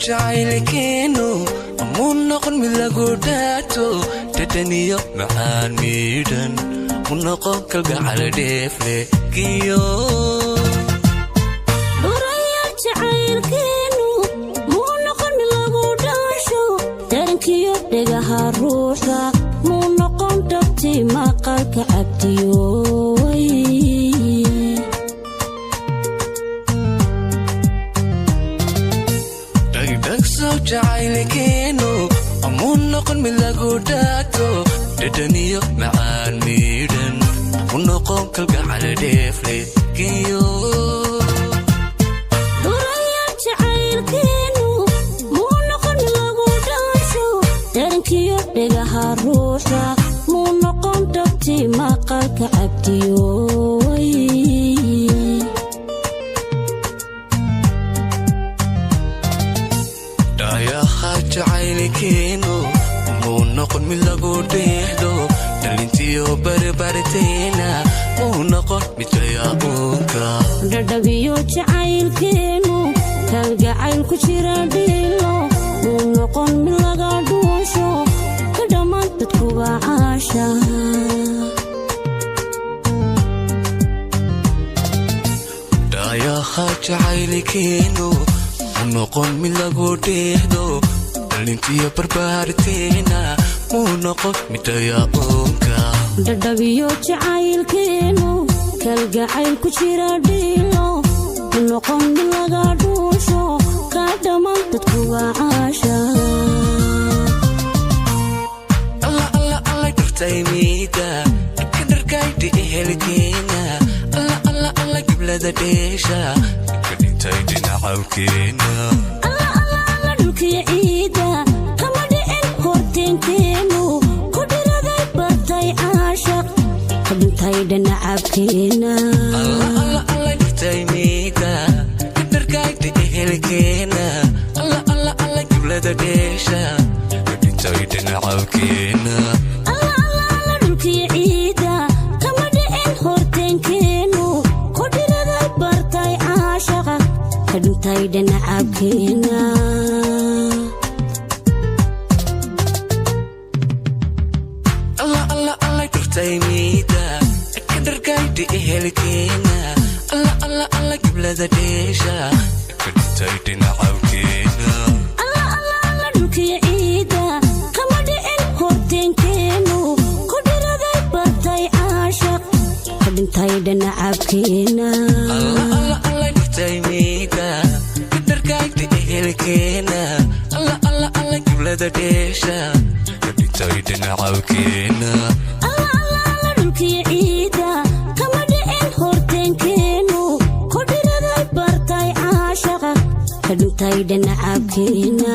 jacaylkeenu muu noqon mid lagu dhaato dhadhaniyo macaan miidhan u noqon kalgacal dheefle kiyo dhuraya jacaylkeenu muu noqon mid lagu dhaasho darankiyo dhegaha ruuxa muu noqon dhabti maqalka cabdiyooy jacaylkeenu muu noqon mid lagu dhaato dhadhaniyo macaan miidhan u noqon kalgacal dheefle kiyo dhuraya jacaylkeenu muu noqon mid lagu dhaasho darankiyo dhegaha ruuxa muu noqon dhabti maqalka cabdiyooy jacaylkeenu muu noqon mid lagu dheehdo dhalintiyo barbarteena muu noqon mid jayaabuunka dhadhabiyo jacaylkeenu kalgacayl ku jira dhiilo muu noqon mid laga dhuusho ka dhammaan dadkuba caasha dhayaha jacaylkeenu muu noqon mid lagu dheehdo dhalintiyo barbaarteena muu noqon mid jayaabuunka dhadhabiyo jacaylkeenu kalgacayl ku jira dhiilo muu noqon mid laga dhuusho ka dhammaan dadkuba caasha alla dhurtaymiida ka dharkaydhi ehelkeena alla giblada dheesha ka dhintay dhinacawkeena dhulkiyo ciida kama dhicin horteenkeenu ku dhiraday bartay caashaq ka dhintay dhanacabkeena alla dhurtaymiida ka dharkaydhi ehelkeena alla giblada dheesha ka dhintay dhinacawkeena dhulkiyo ciida kama dhicin horteenkeenu ku dhiraday bartay caashaqa ka dhintay dhanacabkeena alla dhurtaymiida ka dharkaydhi ehelkeena alla giblada dheesha ka dhintay dhinacawkeena dhulkiyo ciida kama dhicin horteenkeenu ku dhiraday bartay caashaq ka dhintay dhanacabkeena alla dhurtaymiida ka dharkaydhi ehelkeena alla giblada dheesha ka dhintay dhinacawkeena dhulkiyo ciida kama dhicin horteenkeenu ku dhiraday bartay caashaqa ka dhintay dhanacabkeena